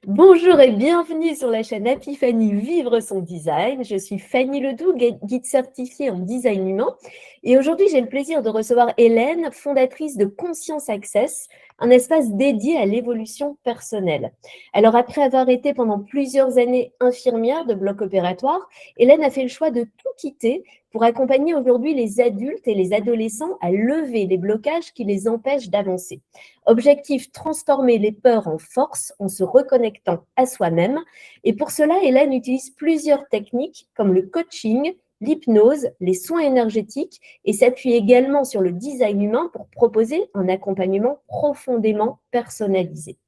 Bonjour et bienvenue sur la chaîne Happy Fanny Vivre son design. Je suis Fanny Ledoux, guide certifiée en design humain. Et aujourd'hui, j'ai le plaisir de recevoir Hélène, fondatrice de Conscience Access, un espace dédié à l'évolution personnelle. Alors, après avoir été pendant plusieurs années infirmière de bloc opératoire, Hélène a fait le choix de tout quitter pour accompagner aujourd'hui les adultes et les adolescents à lever les blocages qui les empêchent d'avancer. Objectif, transformer les peurs en force en se reconnectant à soi-même. Et pour cela, Hélène utilise plusieurs techniques comme le coaching, l'hypnose, les soins énergétiques et s'appuie également sur le design humain pour proposer un accompagnement profondément personnalisé.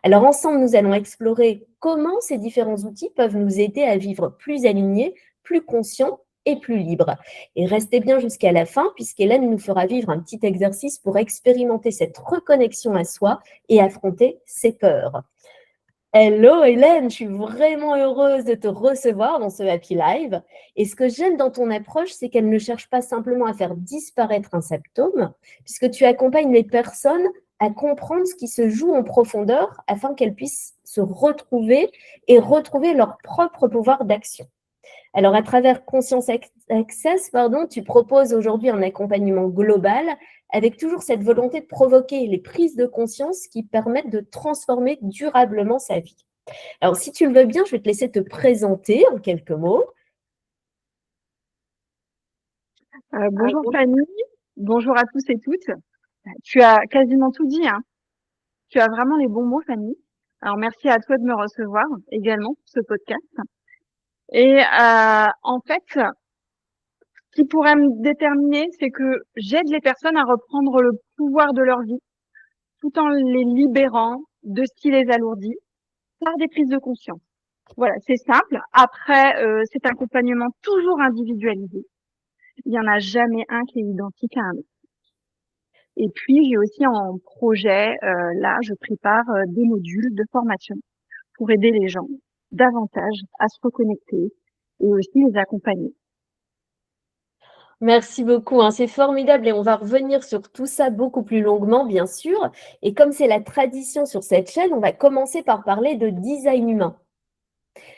Alors ensemble, nous allons explorer comment ces différents outils peuvent nous aider à vivre plus alignés, plus conscients et plus libres. Et restez bien jusqu'à la fin, puisqu'Hélène nous fera vivre un petit exercice pour expérimenter cette reconnexion à soi et affronter ses peurs. Hello Hélène, je suis vraiment heureuse de te recevoir dans ce Happy Live. Et ce que j'aime dans ton approche, c'est qu'elle ne cherche pas simplement à faire disparaître un symptôme, puisque tu accompagnes les personnes à comprendre ce qui se joue en profondeur afin qu'elles puissent se retrouver et retrouver leur propre pouvoir d'action. Alors, à travers Conscience Access, tu proposes aujourd'hui un accompagnement global avec toujours cette volonté de provoquer les prises de conscience qui permettent de transformer durablement sa vie. Alors, si tu le veux bien, je vais te laisser te présenter en quelques mots. Bonjour Fanny, bonjour à tous et toutes. Tu as quasiment tout dit, hein. Tu as vraiment les bons mots, Fanny. Alors merci à toi de me recevoir également pour ce podcast. Et en fait, ce qui pourrait me déterminer, c'est que j'aide les personnes à reprendre le pouvoir de leur vie, tout en les libérant de ce qui les alourdit par des prises de conscience. Voilà, c'est simple. Après, cet accompagnement toujours individualisé. Il n'y en a jamais un qui est identique à un autre. Et puis, j'ai aussi en projet, là, je prépare des modules de formation pour aider les gens davantage à se reconnecter et aussi les accompagner. Merci beaucoup, hein, c'est formidable et on va revenir sur tout ça beaucoup plus longuement, bien sûr. Et comme c'est la tradition sur cette chaîne, on va commencer par parler de design humain.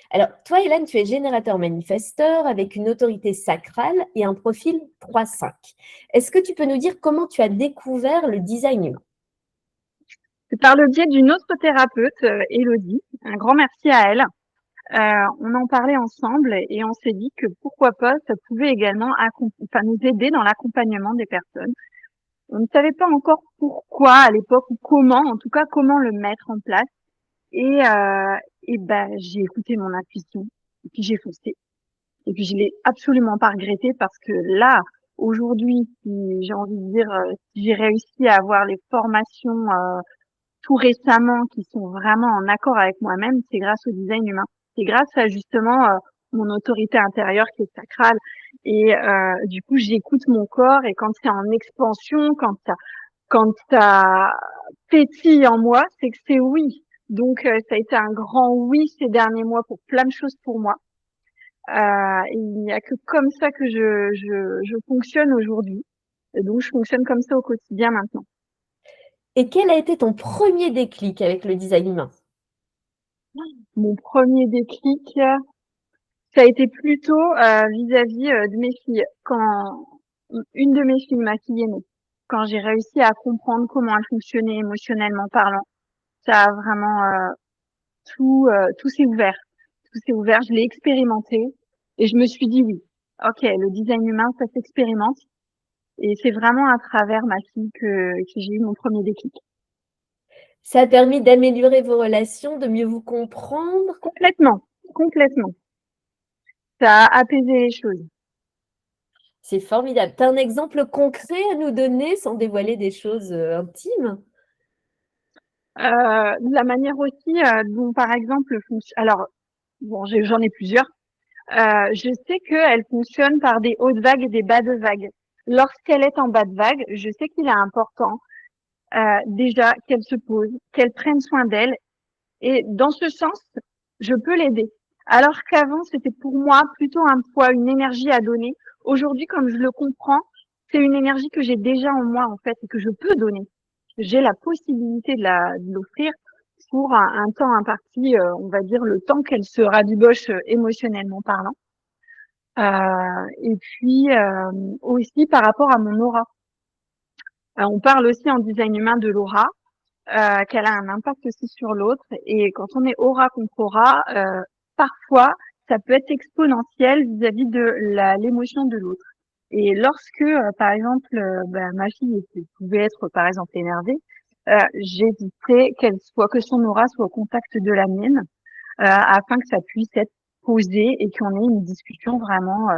Alors, toi, Hélène, tu es générateur manifesteur avec une autorité sacrale et un profil 3-5. Est-ce que tu peux nous dire comment tu as découvert le design humain? C'est par le biais d'une autre thérapeute, Élodie. Un grand merci à elle. On en parlait ensemble et on s'est dit que pourquoi pas, ça pouvait également nous aider dans l'accompagnement des personnes. On ne savait pas encore pourquoi à l'époque ou comment, en tout cas comment le mettre en place. Et, euh, et ben, j'ai écouté mon intuition et puis j'ai foncé. Et puis je l'ai absolument pas regretté parce que là, aujourd'hui, si j'ai envie de dire, si j'ai réussi à avoir les formations tout récemment qui sont vraiment en accord avec moi-même, c'est grâce au design humain. C'est grâce à justement mon autorité intérieure qui est sacrale. Et du coup, j'écoute mon corps et quand c'est en expansion, quand ça pétille en moi, c'est que c'est oui. Donc ça a été un grand oui ces derniers mois pour plein de choses pour moi. Il n'y a que comme ça que je fonctionne aujourd'hui. Et donc, je fonctionne comme ça au quotidien maintenant. Et quel a été ton premier déclic avec le design humain? Mon premier déclic, ça a été plutôt vis-à-vis de mes filles. Quand une de mes filles, ma fille aînée, quand j'ai réussi à comprendre comment elle fonctionnait émotionnellement parlant, ça a vraiment tout s'est ouvert. Tout s'est ouvert, je l'ai expérimenté et je me suis dit oui. Ok, le design humain, ça s'expérimente. Et c'est vraiment à travers ma fille que j'ai eu mon premier déclic. Ça a permis d'améliorer vos relations, de mieux vous comprendre? Complètement, complètement. Ça a apaisé les choses. C'est formidable. Tu as un exemple concret à nous donner sans dévoiler des choses intimes? La manière aussi dont, par exemple, alors, bon, j'en ai plusieurs. Je sais qu'elle fonctionne par des hautes vagues et des bas de vagues. Lorsqu'elle est en bas de vague, je sais qu'il est important déjà qu'elle se pose, qu'elle prenne soin d'elle. Et dans ce sens, je peux l'aider. Alors qu'avant, c'était pour moi plutôt un poids, une énergie à donner. Aujourd'hui, comme je le comprends, c'est une énergie que j'ai déjà en moi, en fait, et que je peux donner. J'ai la possibilité de l'offrir pour un temps imparti, on va dire le temps qu'elle se rabiboche émotionnellement parlant. Et puis aussi par rapport à mon aura. On parle aussi en design humain de l'aura, qu'elle a un impact aussi sur l'autre. Et quand on est aura contre aura, parfois ça peut être exponentiel vis-à-vis de l'émotion de l'autre. Et lorsque, par exemple, ma fille pouvait être, par exemple, énervée, j'évitais que son aura soit au contact de la mienne, afin que ça puisse être posé et qu'on ait une discussion vraiment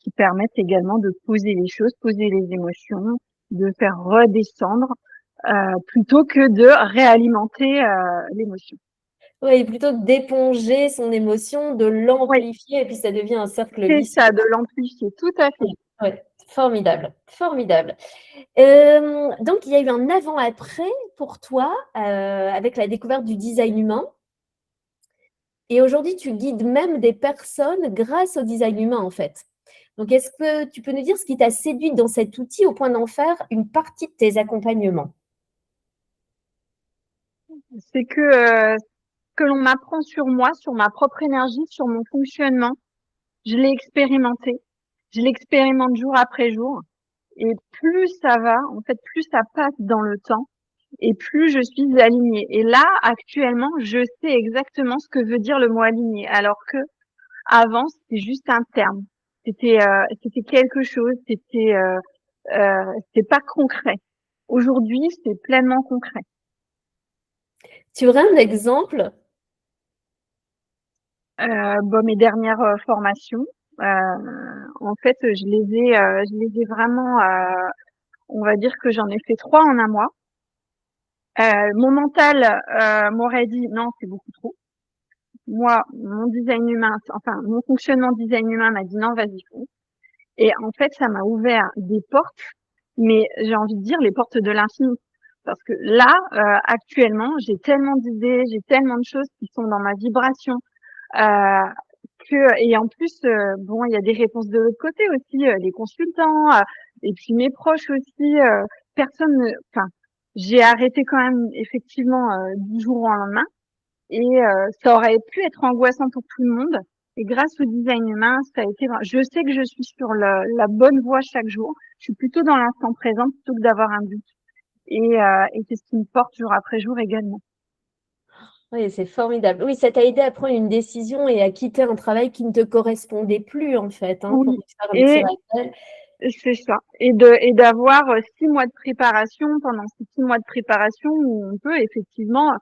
qui permette également de poser les choses, poser les émotions, de faire redescendre, plutôt que de réalimenter l'émotion. Oui, plutôt que d'éponger son émotion, de Oui, l'amplifier et puis ça devient un cercle c'est vicieux. ça, de l'amplifier, tout à fait. Ouais, formidable, formidable. Donc il y a eu un avant-après pour toi, avec la découverte du design humain et aujourd'hui tu guides même des personnes grâce au design humain, en fait. Donc est-ce que tu peux nous dire ce qui t'a séduite dans cet outil au point d'en faire une partie de tes accompagnements? C'est que l'on m'apprend sur moi, sur ma propre énergie, sur mon fonctionnement. Je l'ai expérimenté. Je l'expérimente jour après jour. Et plus ça va, en fait, plus ça passe dans le temps et plus je suis alignée. Et là, actuellement, je sais exactement ce que veut dire le mot aligné. Alors que avant, c'était juste un terme. C'était quelque chose, c'était pas concret. Aujourd'hui, c'est pleinement concret. Tu aurais un exemple? Mes dernières formations, en fait, je les ai vraiment, on va dire que j'en ai fait 3 en un mois. Mon mental m'aurait dit non, c'est beaucoup trop. Moi, mon design humain, enfin mon fonctionnement design humain m'a dit non, vas-y fonce. Et en fait, ça m'a ouvert des portes, mais j'ai envie de dire les portes de l'infini. Parce que là, actuellement, j'ai tellement d'idées, j'ai tellement de choses qui sont dans ma vibration, euh, et en plus, bon, il y a des réponses de l'autre côté aussi, les consultants, et puis mes proches aussi. Personne, enfin, j'ai arrêté quand même effectivement du jour au lendemain, et ça aurait pu être angoissant pour tout le monde. Et grâce au design humain, ça a été. Je sais que je suis sur la bonne voie chaque jour. Je suis plutôt dans l'instant présent plutôt que d'avoir un but. Et c'est ce qui me porte jour après jour également. Oui, c'est formidable. Oui, ça t'a aidé à prendre une décision et à quitter un travail qui ne te correspondait plus, en fait, hein, pour Oui. faire un petit Et rappel. c'est ça. Et d'avoir 6 mois de préparation, pendant ces 6 mois de préparation où on peut effectivement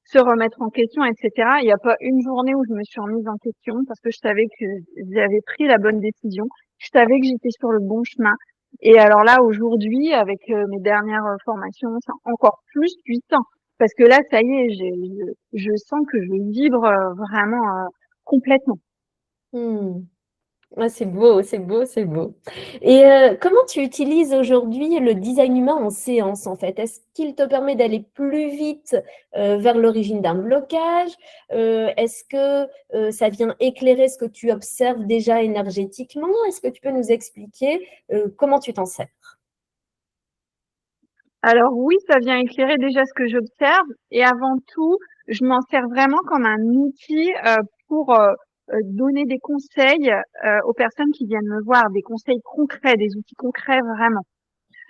se remettre en question, etc. Il n'y a pas une journée où je me suis remise en question parce que je savais que j'avais pris la bonne décision. Je savais que j'étais sur le bon chemin. Et alors là, aujourd'hui, avec mes dernières formations, c'est encore plus puissant. Parce que là, ça y est, je sens que je vibre vraiment complètement. Hmm. Ah, c'est beau, c'est beau, c'est beau. Et comment tu utilises aujourd'hui le design humain en séance, en fait? Est-ce qu'il te permet d'aller plus vite vers l'origine d'un blocage? Est-ce que ça vient éclairer ce que tu observes déjà énergétiquement? Est-ce que tu peux nous expliquer comment tu t'en sers? Alors oui, ça vient éclairer déjà ce que j'observe et avant tout, je m'en sers vraiment comme un outil pour donner des conseils aux personnes qui viennent me voir, des conseils concrets, des outils concrets vraiment.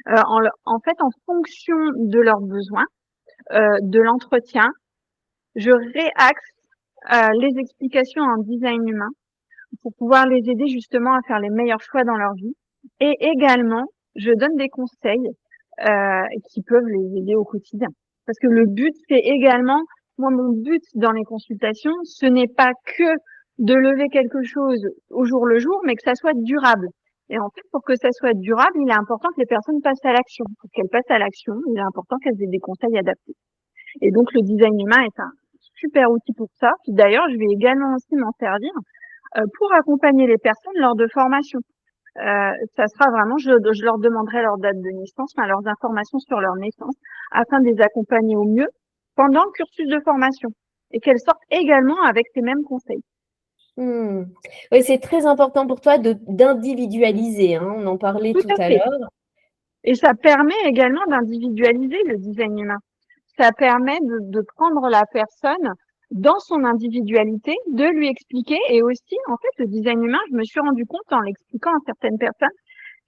En fait, en fonction de leurs besoins, de l'entretien, je réaxe les explications en design humain pour pouvoir les aider justement à faire les meilleurs choix dans leur vie. Et également, je donne des conseils qui peuvent les aider au quotidien. Parce que le but, c'est également, moi, mon but dans les consultations, ce n'est pas que de lever quelque chose au jour le jour, mais que ça soit durable. Et en fait, pour que ça soit durable, il est important que les personnes passent à l'action. Pour qu'elles passent à l'action, il est important qu'elles aient des conseils adaptés. Et donc, le design humain est un super outil pour ça. Puis d'ailleurs, je vais également aussi m'en servir pour accompagner les personnes lors de formations. Ça sera vraiment, je leur demanderai leur date de naissance, enfin, leurs informations sur leur naissance, afin de les accompagner au mieux pendant le cursus de formation et qu'elles sortent également avec ces mêmes conseils. Hmm. Oui, c'est très important pour toi d'individualiser, hein, on en parlait Tout tout à à fait. l'heure. Et ça permet également d'individualiser le design humain. ça permet de prendre la personne dans son individualité, de lui expliquer. Et aussi, en fait, le design humain, je me suis rendu compte en l'expliquant à certaines personnes,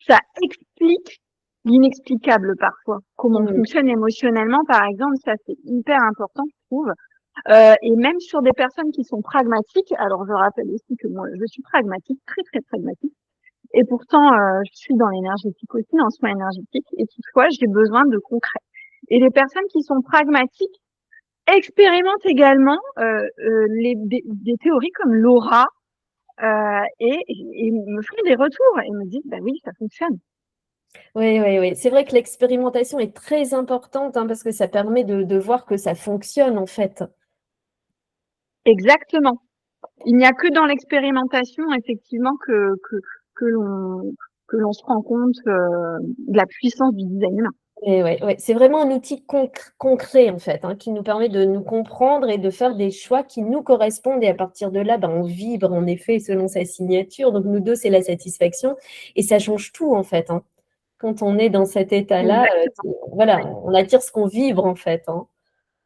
ça explique l'inexplicable parfois. Comment on fonctionne émotionnellement, par exemple, ça c'est hyper important, je trouve. Et même sur des personnes qui sont pragmatiques, alors je rappelle aussi que moi je suis pragmatique, très très pragmatique, et pourtant je suis dans l'énergétique aussi, dans le soin énergétique, et toutefois j'ai besoin de concret. Et les personnes qui sont pragmatiques expérimentent également des théories comme l'aura et me font des retours et me disent bah oui ça fonctionne. Oui, oui, oui. C'est vrai que l'expérimentation est très importante parce que ça permet de voir que ça fonctionne en fait. Exactement. Il n'y a que dans l'expérimentation, effectivement, que l'on se rend compte de la puissance du design humain. Et ouais, ouais. C'est vraiment un outil concret en fait, qui nous permet de nous comprendre et de faire des choix qui nous correspondent. Et à partir de là, on vibre en effet selon sa signature. Donc nous deux, c'est la satisfaction. Et ça change tout en fait. Quand on est dans cet état-là, voilà, on attire ce qu'on vibre en fait.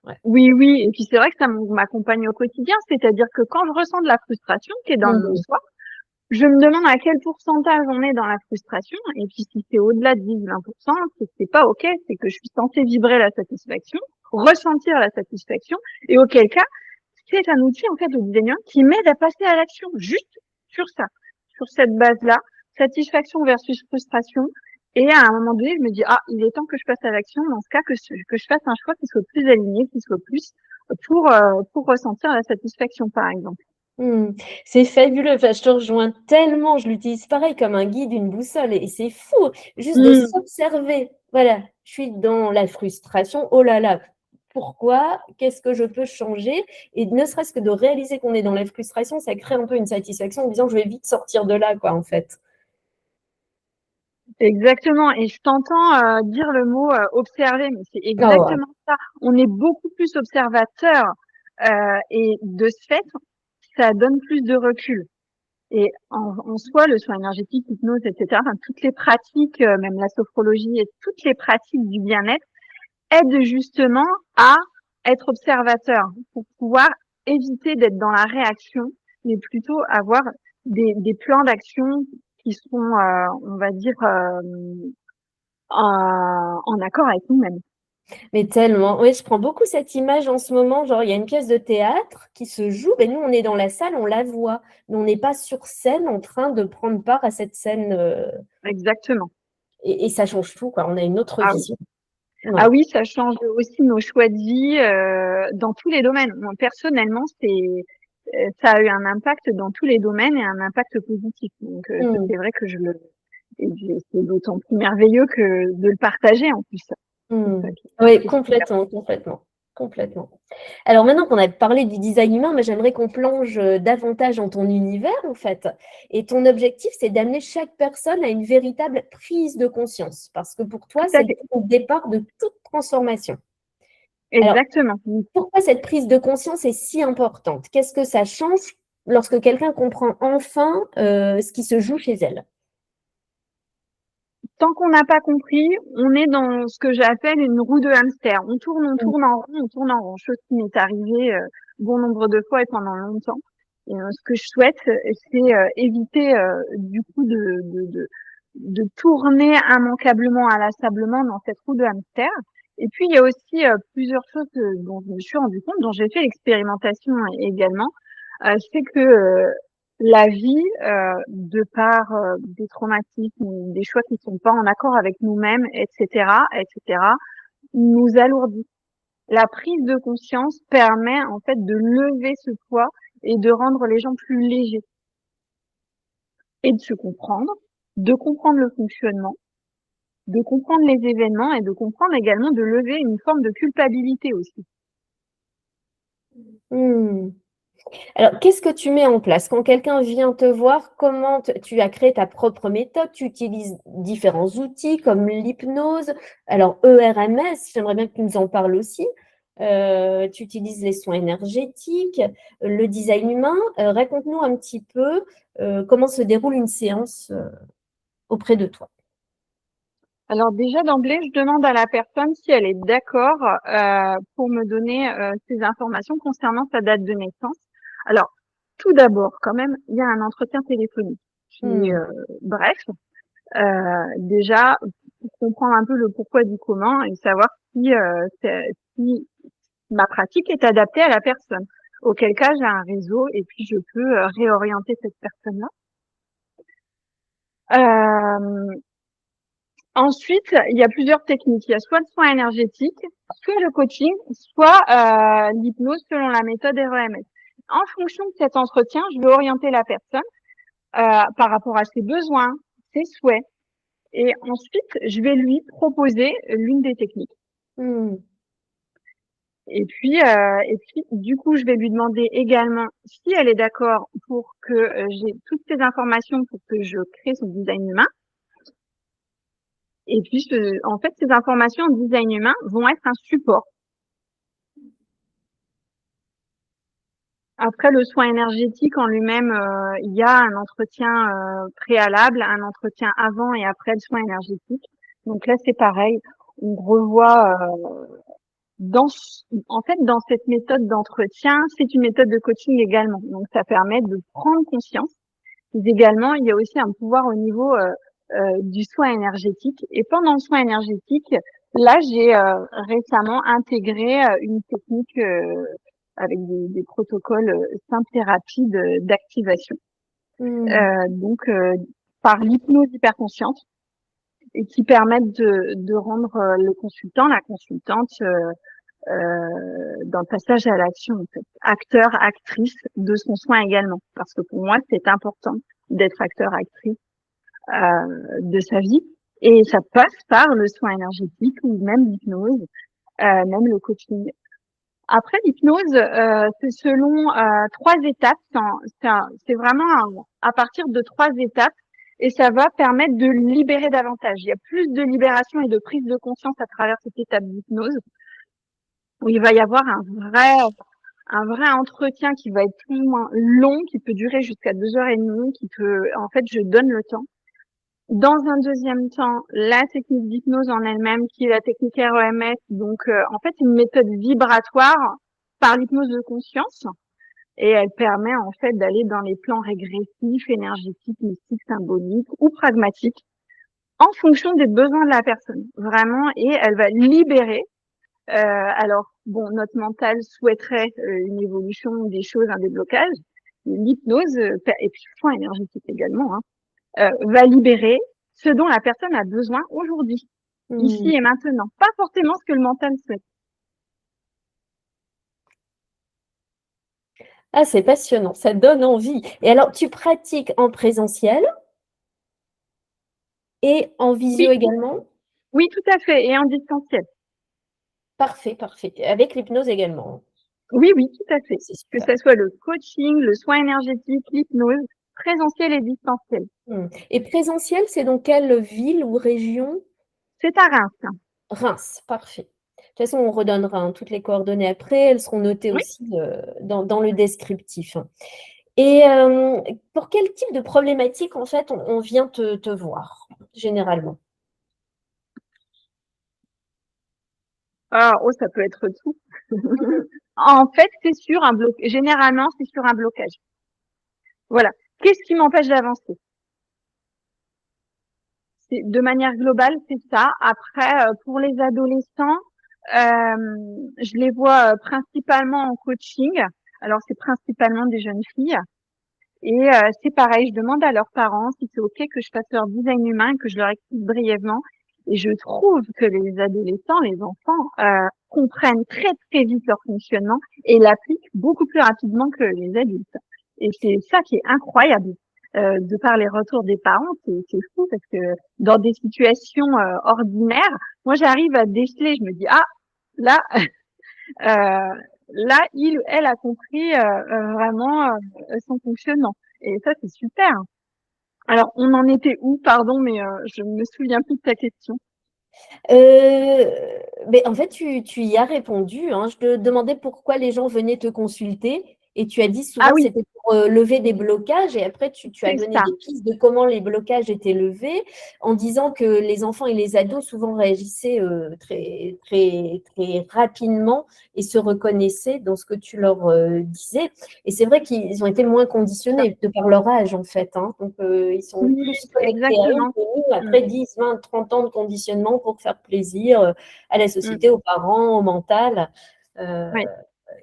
Ouais. Oui, oui. Et puis c'est vrai que ça m'accompagne au quotidien. C'est-à-dire que quand je ressens de la frustration qui est dans le soi, je me demande à quel pourcentage on est dans la frustration. Et puis si c'est au-delà de 10-20%, c'est pas OK. C'est que je suis censée vibrer la satisfaction, ressentir la satisfaction. Et auquel cas, c'est un outil, en fait, de design qui m'aide à passer à l'action juste sur ça, sur cette base-là, satisfaction versus frustration. Et à un moment donné, je me dis, ah, il est temps que je passe à l'action. Dans ce cas, que je fasse un choix qui soit plus aligné, qui soit plus pour ressentir la satisfaction, par exemple. C'est fabuleux. Enfin, je te rejoins tellement. Je l'utilise pareil comme un guide, une boussole. Et c'est fou, juste de s'observer. Voilà, je suis dans la frustration. Oh là là, pourquoi? Qu'est-ce que je peux changer? Et ne serait-ce que de réaliser qu'on est dans la frustration, ça crée un peu une satisfaction en disant je vais vite sortir de là, quoi, en fait. Exactement. Et je t'entends dire le mot observer, mais c'est Ah ouais. exactement ça. On est beaucoup plus observateur et de ce fait, ça donne plus de recul. Et en soi, le soin énergétique, l'hypnose, etc., enfin, toutes les pratiques, même la sophrologie et toutes les pratiques du bien-être aident justement à être observateur pour pouvoir éviter d'être dans la réaction, mais plutôt avoir des plans d'action qui sont, on va dire, en accord avec nous-mêmes. Mais tellement. Oui, je prends beaucoup cette image en ce moment. Genre, il y a une pièce de théâtre qui se joue. Ben, nous, on est dans la salle, on la voit. Mais on n'est pas sur scène en train de prendre part à cette scène. Exactement. Et ça change tout, quoi. On a une autre Ah oui. vision. Ah Ouais. oui, ça change aussi nos choix de vie dans tous les domaines. Moi, personnellement, ça a eu un impact dans tous les domaines et un impact positif. Donc, Mm. c'est vrai que c'est d'autant plus merveilleux que de le partager en plus. C'est ça Oui, qui est super. complètement, complètement, complètement. Alors maintenant qu'on a parlé du design humain, mais j'aimerais qu'on plonge davantage dans ton univers, en fait. Et ton objectif, c'est d'amener chaque personne à une véritable prise de conscience. Parce que pour toi, Tout à c'est le fait. point de départ de toute transformation. Alors, Exactement. pourquoi cette prise de conscience est si importante? Qu'est-ce que ça change lorsque quelqu'un comprend enfin ce qui se joue chez elle? Tant qu'on n'a pas compris, on est dans ce que j'appelle une roue de hamster. On Mm. tourne en rond, on tourne en rond. Chose qui m'est arrivée bon nombre de fois et pendant longtemps. Et ce que je souhaite, c'est éviter du coup de tourner immanquablement, inlassablement dans cette roue de hamster. Et puis il y a aussi plusieurs choses dont je me suis rendu compte, dont j'ai fait l'expérimentation également. C'est que la vie, de par des traumatismes, des choix qui sont pas en accord avec nous-mêmes, etc., nous alourdit. La prise de conscience permet en fait de lever ce poids et de rendre les gens plus légers et de se comprendre, de comprendre le fonctionnement, de comprendre les événements et de comprendre également de lever une forme de culpabilité aussi. Hmm. Alors, qu'est-ce que tu mets en place? Quand quelqu'un vient te voir, tu as créé ta propre méthode, tu utilises différents outils comme l'hypnose, alors ERMS, j'aimerais bien que tu nous en parles aussi. Tu utilises les soins énergétiques, le design humain. Raconte-nous un petit peu comment se déroule une séance auprès de toi. Alors déjà d'emblée, je demande à la personne si elle est d'accord pour me donner ces informations concernant sa date de naissance. Alors, tout d'abord, quand même, il y a un entretien téléphonique qui est Hmm. bref. Déjà, pour comprendre un peu le pourquoi du comment et savoir si ma pratique est adaptée à la personne. Auquel cas, j'ai un réseau et puis je peux réorienter cette personne-là. Euh, Ensuite, il y a plusieurs techniques. Il y a soit le soin énergétique, soit le coaching, soit l'hypnose selon la méthode REMS. En fonction de cet entretien, je vais orienter la personne par rapport à ses besoins, ses souhaits. Et ensuite, je vais lui proposer l'une des techniques. Hmm. Et puis, du coup, je vais lui demander également si elle est d'accord pour que j'ai toutes ces informations pour que je crée son design humain. Et puis, en fait, ces informations en design humain vont être un support. Après, le soin énergétique en lui-même, il y a un entretien préalable, un entretien avant et après le soin énergétique. Donc là, c'est pareil. On revoit en fait, dans cette méthode d'entretien, c'est une méthode de coaching également. Donc, ça permet de prendre conscience. Mais également, il y a aussi un pouvoir au niveau du soin énergétique. Et pendant le soin énergétique, là, j'ai récemment intégré une technique avec des protocoles simples et rapides d'activation. Hmm. Donc, par l'hypnose hyperconsciente et qui permettent de rendre le consultant, la consultante, dans le passage à l'action, en fait. Acteur, actrice de son soin également. Parce que pour moi, c'est important d'être acteur, actrice de sa vie. Et ça passe par le soin énergétique ou même l'hypnose, même le coaching. Après, l'hypnose, c'est selon trois étapes. C'est vraiment à partir de trois étapes et ça va permettre de libérer davantage. Il y a plus de libération et de prise de conscience à travers cette étape d'hypnose où il va y avoir un vrai entretien qui va être plus ou moins long, qui peut durer jusqu'à 2 heures et demie, en fait, je donne le temps. Dans un deuxième temps, la technique d'hypnose en elle-même, qui est la technique REMS, donc en fait une méthode vibratoire par l'hypnose de conscience, et elle permet en fait d'aller dans les plans régressifs, énergétiques, mystiques, symboliques ou pragmatiques, en fonction des besoins de la personne, vraiment, et elle va libérer. Alors bon, notre mental souhaiterait une évolution des choses, un déblocage. L'hypnose et puis le soin énergétique également, hein, va libérer ce dont la personne a besoin aujourd'hui, ici Hmm. et maintenant, pas forcément ce que le mental souhaite. Ah, c'est passionnant, ça donne envie. Et alors, tu pratiques en présentiel et en visio Oui, également? oui, tout à fait, et en distanciel. Parfait, parfait. Avec l'hypnose également. Oui, oui, tout à fait. C'est Que super. ce soit le coaching, le soin énergétique, l'hypnose, présentiel et distanciel. Hmm. Et présentiel, c'est dans quelle ville ou région? C'est à Reims. Reims, parfait. De toute façon, on redonnera toutes les coordonnées après. Elles seront notées Oui. aussi dans le descriptif. Et pour quel type de problématique, en fait, on vient te voir, généralement? Ah, oh, ça peut être tout. En fait, c'est sur un bloc. Généralement, c'est sur un blocage. Voilà. Qu'est-ce qui m'empêche d'avancer? De manière globale, c'est ça. Après, pour les adolescents, je les vois principalement en coaching. Alors, c'est principalement des jeunes filles. Et c'est pareil, je demande à leurs parents si c'est OK que je fasse leur design humain, que je leur explique brièvement. Et je trouve que les adolescents, les enfants, comprennent très très vite leur fonctionnement et l'appliquent beaucoup plus rapidement que les adultes. Et c'est ça qui est incroyable. De par les retours des parents, c'est fou parce que dans des situations ordinaires, moi j'arrive à déceler, je me dis ah là là il ou elle a compris vraiment son fonctionnement. Et ça c'est super. Alors on en était où, pardon, mais je me souviens plus de ta question. Mais en fait, tu y as répondu, hein. Je te demandais pourquoi les gens venaient te consulter. Et tu as dit Ah souvent que oui, c'était pour lever des blocages et après tu as c'est donné ça. des pistes de comment les blocages étaient levés en disant que les enfants et les ados souvent réagissaient très, très, très rapidement et se reconnaissaient dans ce que tu leur disais. Et c'est vrai qu'ils ont été moins conditionnés de par leur âge en fait, hein. Donc ils sont Oui, plus connectés à eux exactement. que nous Mm, après 10, 20, 30 ans de conditionnement pour faire plaisir à la mm, société, aux parents, au mental. Euh, ouais.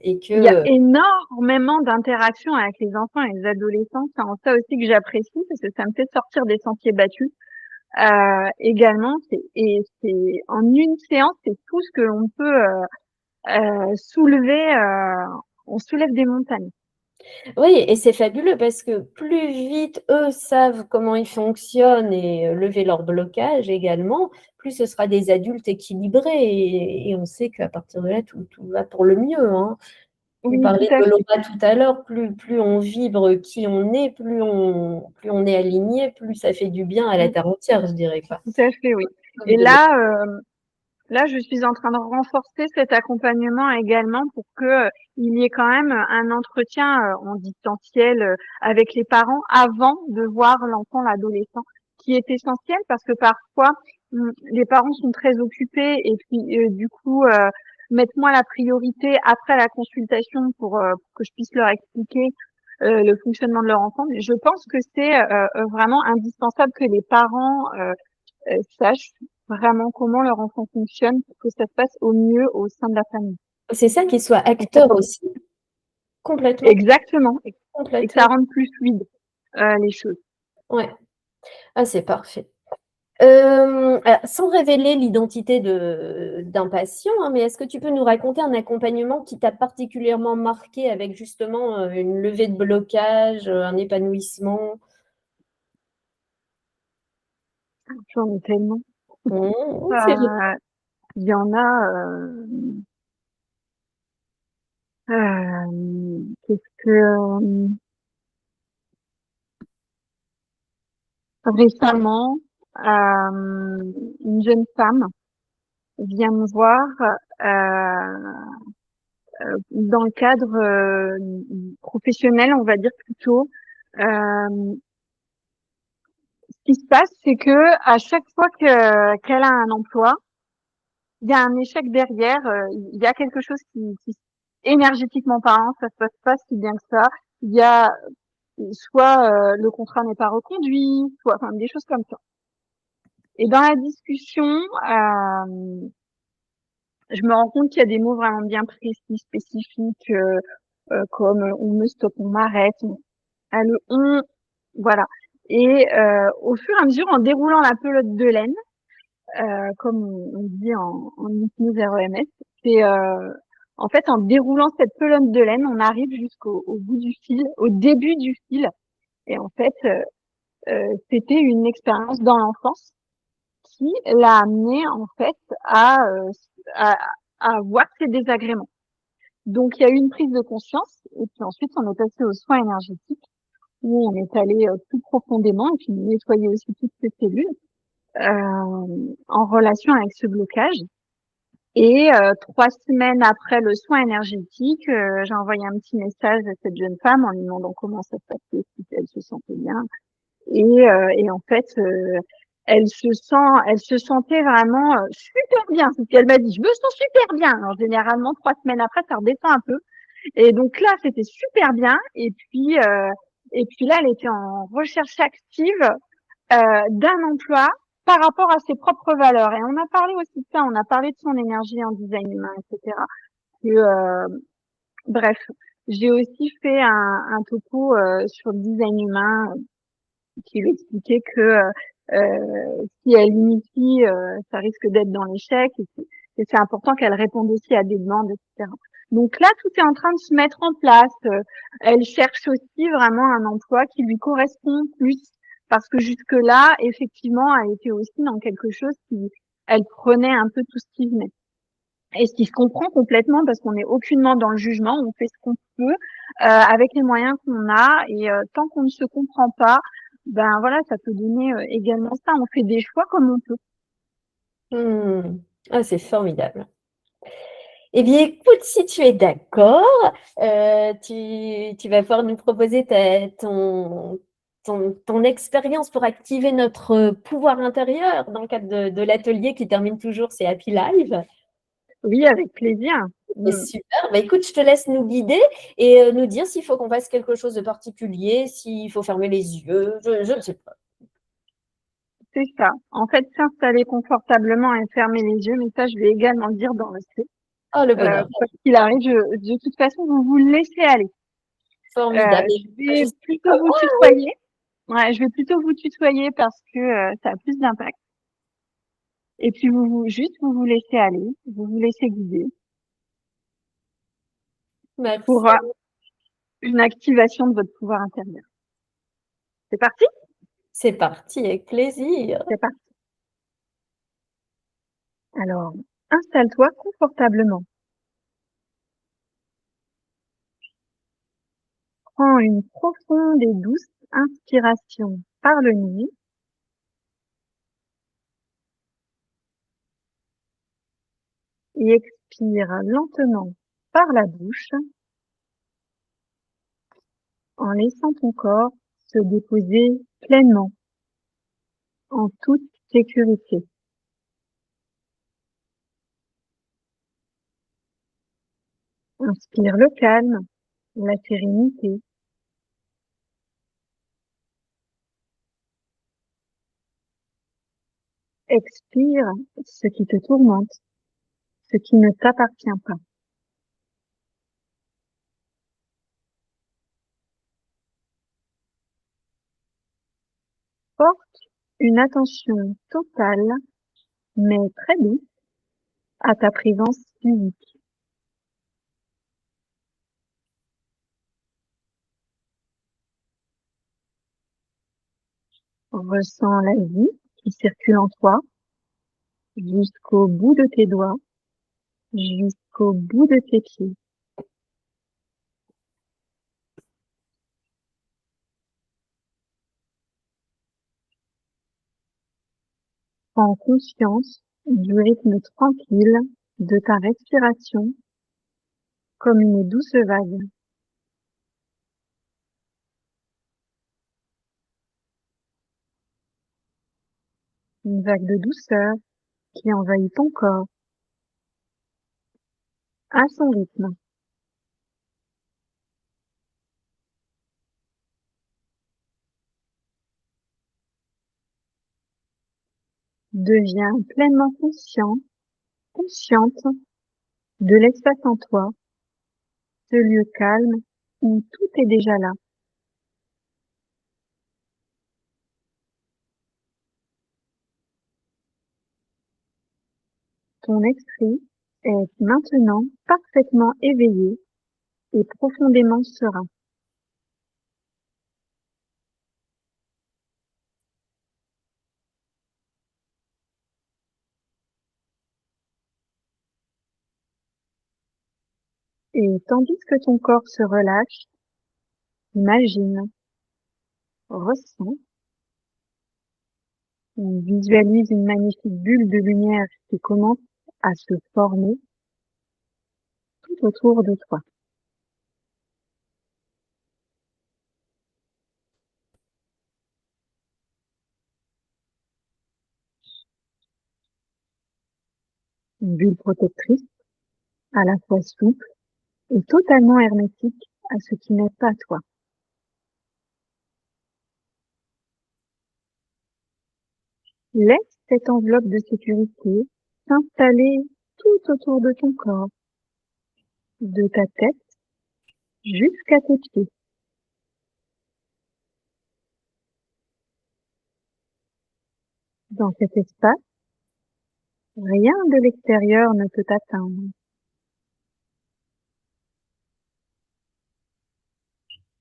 et Il y a que énormément d'interactions avec les enfants et les adolescents. C'est en ça aussi que j'apprécie parce que ça me fait sortir des sentiers battus. Également, c'est en une séance, c'est tout ce que l'on peut soulever. On soulève des montagnes. oui, et c'est fabuleux parce que plus vite eux savent comment ils fonctionnent et lever leur blocage également, plus ce sera des adultes équilibrés et on sait qu'à partir de là, tout va pour le mieux, hein. Tu Oui, tout parlais à de fait. Laura tout à l'heure, plus on vibre qui on est, plus on est aligné, plus ça fait du bien à la Mm, terre entière, je dirais quoi. tout à fait, oui. Comme Et de l'eau. là, je suis en train de renforcer cet accompagnement également pour que il y ait quand même un entretien en distanciel avec les parents avant de voir l'enfant, l'adolescent, qui est essentiel parce que parfois les parents sont très occupés et puis du coup mettent moins la priorité après la consultation pour que je puisse leur expliquer le fonctionnement de leur enfant. Mais je pense que c'est vraiment indispensable que les parents sachent vraiment comment leur enfant fonctionne pour que ça se passe au mieux au sein de la famille. C'est ça qu'ils soient Et ça- acteurs aussi, complètement, Exactement. Et que ça complètement. rende plus fluide les choses. Ouais. Ah, c'est parfait. Alors, sans révéler l'identité d'un patient, hein, mais est-ce que tu peux nous raconter un accompagnement qui t'a particulièrement marqué avec justement une levée de blocage, un épanouissement? J'en ai tellement. C'est génial. Euh, Il y en a. Qu'est-ce que récemment, une jeune femme vient me voir dans le cadre professionnel, on va dire plutôt. Euh, Ce qui se passe, c'est que à chaque fois qu'elle a un emploi, il y a un échec derrière, il y a quelque chose qui énergétiquement parlant, ça se passe pas si bien que ça. Il y a soit le contrat n'est pas reconduit, soit enfin des choses comme ça. Et dans la discussion, je me rends compte qu'il y a des mots vraiment bien précis, spécifiques, comme on me stoppe, on m'arrête, le on, voilà. Et au fur et à mesure, en déroulant la pelote de laine, comme on dit en hypnose REMS, c'est en fait en déroulant cette pelote de laine, on arrive jusqu'au bout du fil, au début du fil. Et en fait, c'était une expérience dans l'enfance qui l'a amené en fait à, à voir ses désagréments. Donc il y a eu une prise de conscience et puis ensuite on est passé aux soins énergétiques où on est allé plus profondément et puis nettoyer aussi toutes ces cellules en relation avec ce blocage. Et 3 semaines après le soin énergétique, j'ai envoyé un petit message à cette jeune femme en lui demandant comment ça se passait, si elle se sentait bien. Et en fait, elle se sentait vraiment super bien. C'est ce qu'elle m'a dit. Je me sens super bien. Alors généralement, 3 semaines après, ça redescend un peu. Et donc là, c'était super bien. Et puis là, elle était en recherche active d'un emploi par rapport à ses propres valeurs. Et on a parlé aussi de ça. On a parlé de son énergie en design humain, etc. Que, bref, j'ai aussi fait un topo sur le design humain qui lui expliquait que si elle initie, ça risque d'être dans l'échec et c'est important qu'elle réponde aussi à des demandes, etc. Donc là, tout est en train de se mettre en place. Elle cherche aussi vraiment un emploi qui lui correspond plus parce que jusque-là, effectivement, elle était aussi dans quelque chose qui, elle prenait un peu tout ce qui venait. Et ce qui se comprend complètement parce qu'on n'est aucunement dans le jugement, on fait ce qu'on peut avec les moyens qu'on a et tant qu'on ne se comprend pas, ben voilà, ça peut donner également ça. On fait des choix comme on peut. Ah, c'est formidable. Eh bien, écoute, si tu es d'accord, tu vas pouvoir nous proposer ton expérience pour activer notre pouvoir intérieur dans le cadre de l'atelier qui termine toujours, c'est Happy Live. Oui, avec plaisir. Et Mmh. super. Bah, écoute, je te laisse nous guider et nous dire s'il faut qu'on fasse quelque chose de particulier, s'il faut fermer les yeux, je ne sais pas. C'est ça. En fait, s'installer confortablement et fermer les yeux, mais ça, je vais également le dire dans le script. Oh, le bonheur. Quoi qu'il arrive, de toute façon, vous vous laissez aller. Formidable. Et Je moi, vais juste... plutôt vous tutoyer. Ouais, je vais plutôt vous tutoyer parce que ça a plus d'impact. Et puis vous vous laissez aller, vous vous laissez guider pour Merci. une activation de votre pouvoir intérieur. C'est parti? C'est parti, avec plaisir. C'est parti. Alors, installe-toi confortablement. Prends une profonde et douce inspiration par le nez et expire lentement par la bouche en laissant ton corps se déposer pleinement en toute sécurité. Inspire le calme, la sérénité. Expire ce qui te tourmente, ce qui ne t'appartient pas. Porte une attention totale, mais très douce, à ta présence physique. Ressens la vie qui circule en toi jusqu'au bout de tes doigts, jusqu'au bout de tes pieds. Prends conscience du rythme tranquille de ta respiration comme une douce vague. Une vague de douceur qui envahit ton corps à son rythme. Deviens pleinement conscient, consciente de l'espace en toi, ce lieu calme où tout est déjà là. Ton esprit est maintenant parfaitement éveillé et profondément serein. Et tandis que ton corps se relâche, imagine, ressens, ou visualise une magnifique bulle de lumière qui commence à se former tout autour de toi. Une bulle protectrice, à la fois souple et totalement hermétique à ce qui n'est pas toi. Laisse cette enveloppe de sécurité s'installer tout autour de ton corps, de ta tête jusqu'à tes pieds. Dans cet espace, rien de l'extérieur ne peut t'atteindre.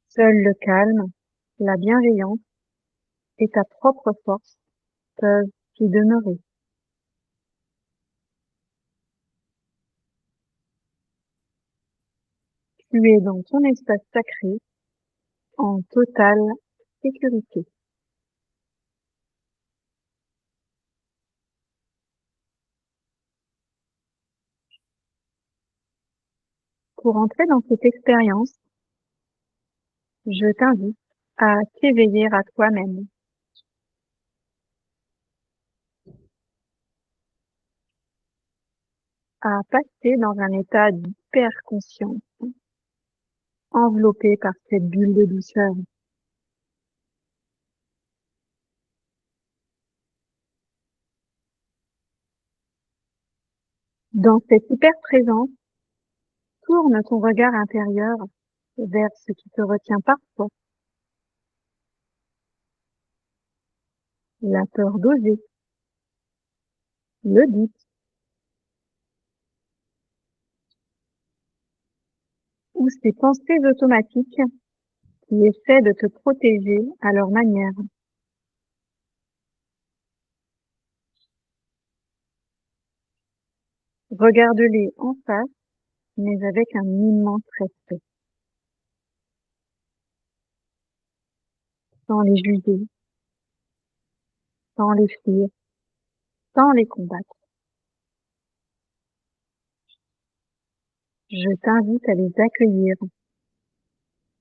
Seul le calme, la bienveillance et ta propre force peuvent y demeurer. Tu es dans ton espace sacré, en totale sécurité. Pour entrer dans cette expérience, je t'invite à t'éveiller à toi-même, à passer dans un état d'hyper-conscience, enveloppé par cette bulle de douceur. Dans cette hyper-présence, tourne ton regard intérieur vers ce qui te retient parfois. La peur d'oser, le doute, ou ces pensées automatiques qui essaient de te protéger à leur manière. Regarde-les en face, mais avec un immense respect, sans les juger, sans les fuir, sans les combattre. Je t'invite à les accueillir,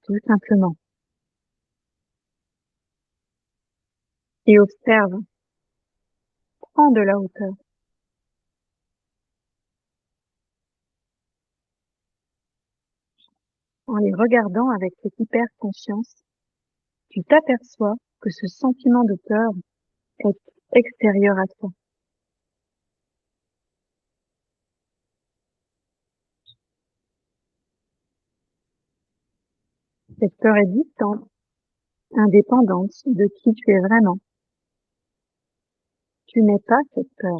tout simplement, et observe, prends de la hauteur. En les regardant avec cette hyper-conscience, tu t'aperçois que ce sentiment de peur est extérieur à toi. Cette peur est distante, indépendante de qui tu es vraiment. Tu n'es pas cette peur.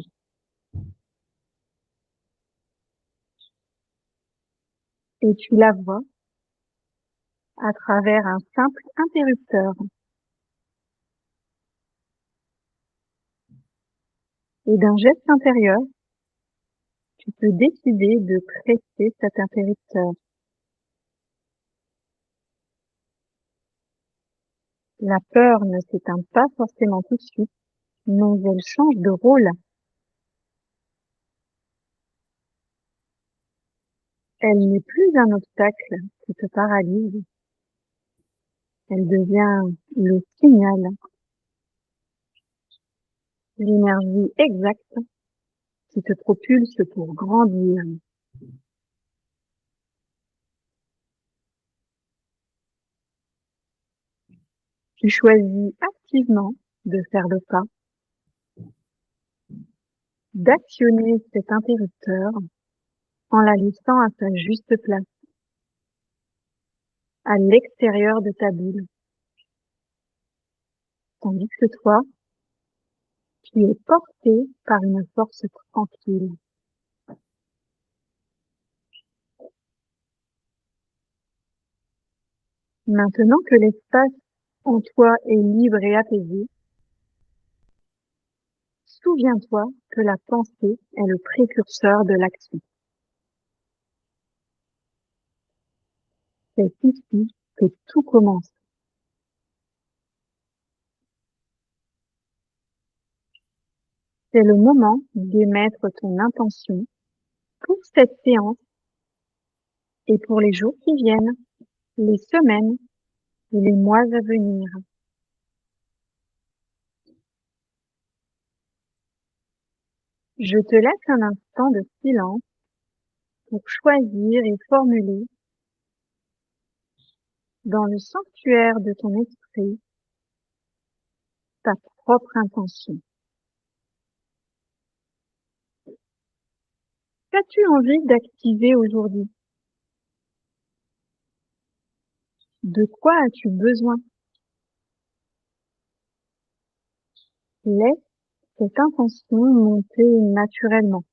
Et tu la vois à travers un simple interrupteur. Et d'un geste intérieur, tu peux décider de presser cet interrupteur. La peur ne s'éteint pas forcément tout de suite, mais elle change de rôle. Elle n'est plus un obstacle qui te paralyse. Elle devient le signal, l'énergie exacte qui te propulse pour grandir. Tu choisis activement de faire le pas, d'actionner cet interrupteur en la laissant à sa juste place, à l'extérieur de ta bulle. Tandis que toi, tu es porté par une force tranquille. Maintenant que l'espace en toi est libre et apaisé, souviens-toi que la pensée est le précurseur de l'action. C'est ici que tout commence. C'est le moment d'émettre ton intention pour cette séance et pour les jours qui viennent, les semaines et les mois à venir. Je te laisse un instant de silence pour choisir et formuler dans le sanctuaire de ton esprit ta propre intention. Qu'as-tu envie d'activer aujourd'hui? De quoi as-tu besoin? Laisse cette intention monter naturellement,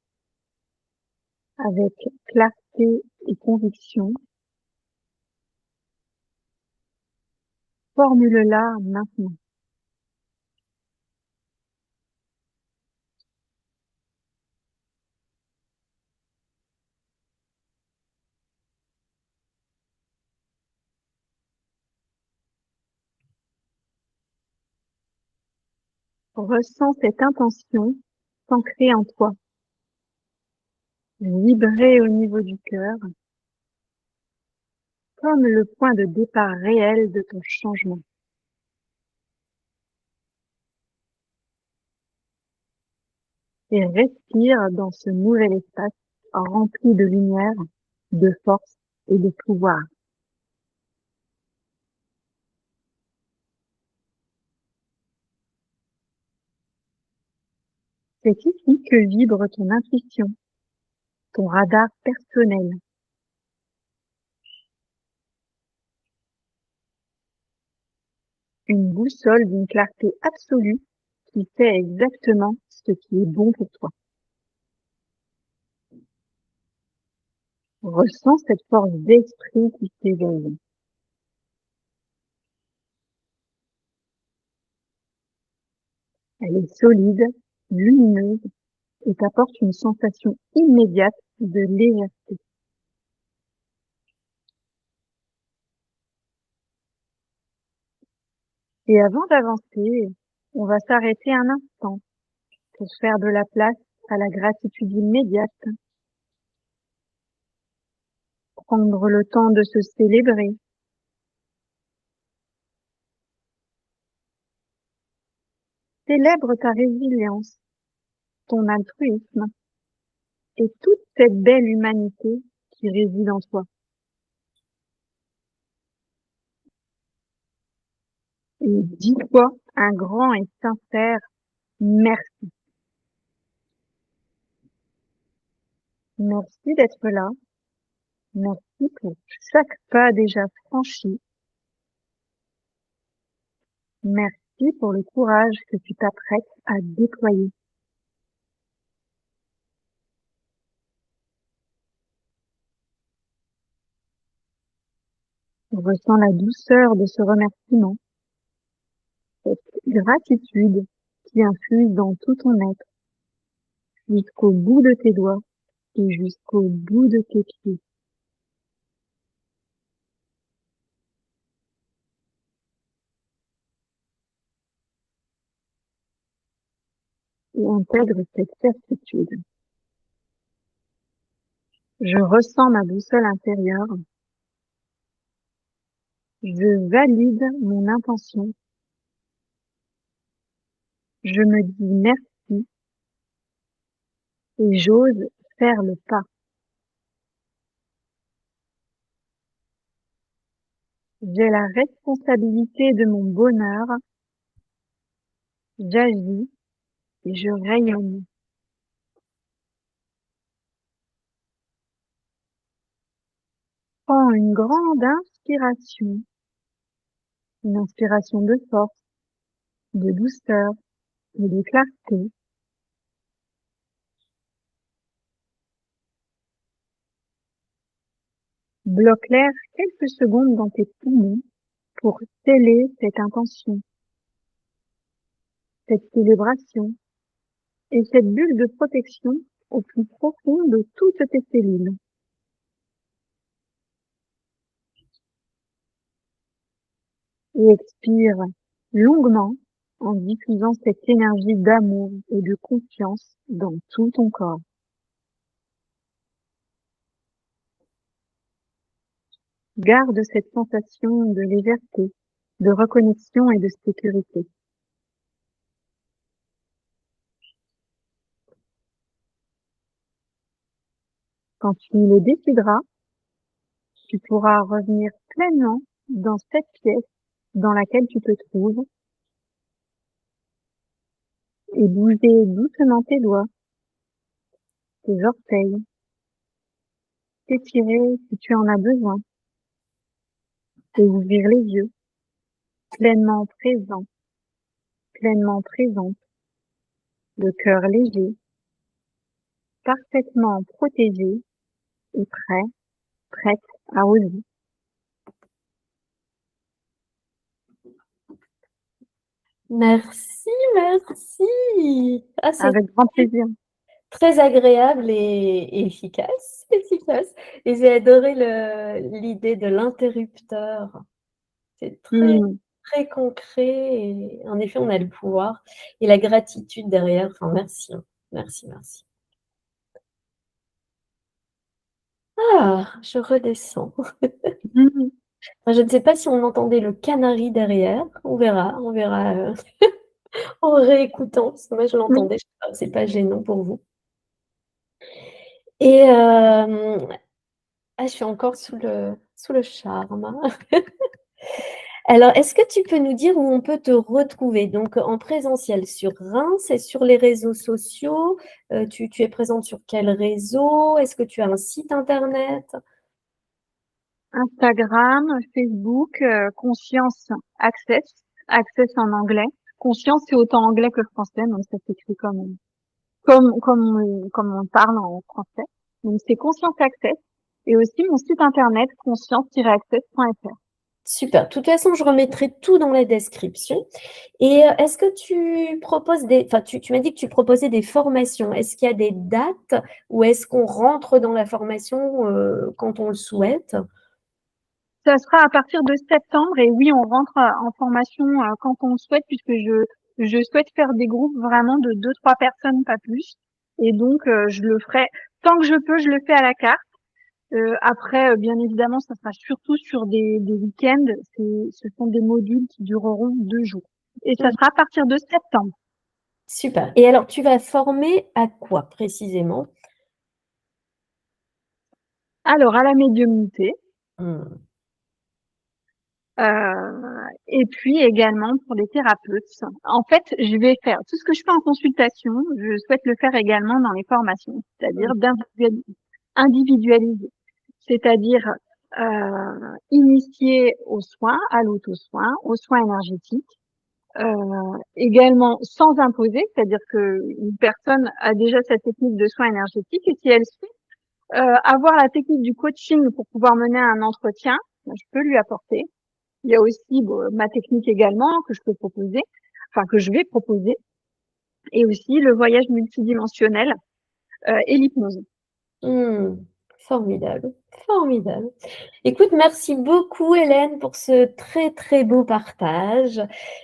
avec clarté et conviction. Formule-la maintenant. Ressens cette intention s'ancrer en toi, vibrer au niveau du cœur comme le point de départ réel de ton changement. Et respire dans ce nouvel espace rempli de lumière, de force et de pouvoir. C'est ici que vibre ton intuition, ton radar personnel. Une boussole d'une clarté absolue qui sait exactement ce qui est bon pour toi. Ressens cette force d'esprit qui s'éveille. Elle est solide, lumineuse et t'apporte une sensation immédiate de légèreté. Et avant d'avancer, on va s'arrêter un instant pour faire de la place à la gratitude immédiate, prendre le temps de se célébrer. Célèbre ta résilience, ton altruisme et toute cette belle humanité qui réside en toi. Et dis-toi un grand et sincère merci. Merci d'être là. Merci pour chaque pas déjà franchi. Merci pour le courage que tu t'apprêtes à déployer. Ressens la douceur de ce remerciement, cette gratitude qui infuse dans tout ton être, jusqu'au bout de tes doigts et jusqu'au bout de tes pieds. Et intègre cette certitude. Je ressens ma boussole intérieure. Je valide mon intention. Je me dis merci et j'ose faire le pas. J'ai la responsabilité de mon bonheur. J'agis et je rayonne. Prends une grande inspiration, une inspiration de force, de douceur et de clarté. Bloque l'air quelques secondes dans tes poumons pour sceller cette intention, cette célébration et cette bulle de protection au plus profond de toutes tes cellules. Et expire longuement en diffusant cette énergie d'amour et de confiance dans tout ton corps. Garde cette sensation de légèreté, de reconnexion et de sécurité. Quand tu le décideras, tu pourras revenir pleinement dans cette pièce dans laquelle tu te trouves et bouger doucement tes doigts, tes orteils, t'étirer si tu en as besoin et ouvrir les yeux, pleinement présent, pleinement présente, le cœur léger, parfaitement protégé et prête à oser. Merci, merci. Ah, c'est Avec grand plaisir. très agréable et efficace, efficace. Et j'ai adoré l'idée de l'interrupteur. C'est très, très concret et en effet, on a le pouvoir et la gratitude derrière. Enfin, merci, hein. Merci, merci. Ah, je redescends. Mhm. Je ne sais pas si on entendait le canari derrière. On verra en réécoutant, parce que moi je Oui. l'entendais. Je sais pas, c'est pas gênant pour vous. Et je suis encore sous le charme. Alors, est-ce que tu peux nous dire où on peut te retrouver? Donc, en présentiel sur Reims et sur les réseaux sociaux. Tu es présente sur quel réseau? Est-ce que tu as un site internet? Instagram, Facebook, Conscience Access, Access en anglais. Conscience, c'est autant anglais que français, donc ça s'écrit comme on parle en français. Donc c'est Conscience Access et aussi mon site internet conscience-access.fr. Super. De toute façon, je remettrai tout dans la description. Et est-ce que tu proposes enfin, tu m'as dit que tu proposais des formations. Est-ce qu'il y a des dates ou est-ce qu'on rentre dans la formation quand on le souhaite? Ça sera à partir de septembre et oui, on rentre en formation quand on le souhaite puisque je souhaite faire des groupes vraiment de 2-3 personnes, pas plus. Et donc je le ferai tant que je peux, je le fais à la carte. Après, bien évidemment, ça sera surtout sur des week-ends. Ce sont des modules qui dureront 2 jours. Et ça Hmm, sera à partir de septembre. super. Et alors, tu vas former à quoi précisément? Alors, à la médiumnité, Hmm, et puis également pour les thérapeutes. En fait, je vais faire tout ce que je fais en consultation, je souhaite le faire également dans les formations, c'est-à-dire hmm, individualiser, c'est-à-dire initier aux soins, à l'auto-soin, aux soins énergétiques, également sans imposer, c'est-à-dire que une personne a déjà sa technique de soins énergétiques et si elle souhaite avoir la technique du coaching pour pouvoir mener un entretien, je peux lui apporter. Il y a aussi ma technique également que je peux proposer, enfin que je vais proposer, et aussi le voyage multidimensionnel et l'hypnose. hmm. Formidable, formidable. Écoute, merci beaucoup Hélène pour ce très très beau partage.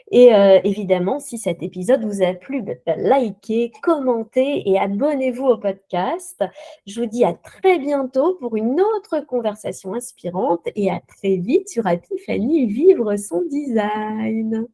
Et évidemment, si cet épisode vous a plu, likez, commentez et abonnez-vous au podcast. Je vous dis à très bientôt pour une autre conversation inspirante et à très vite sur Happy Fanny Vivre son design.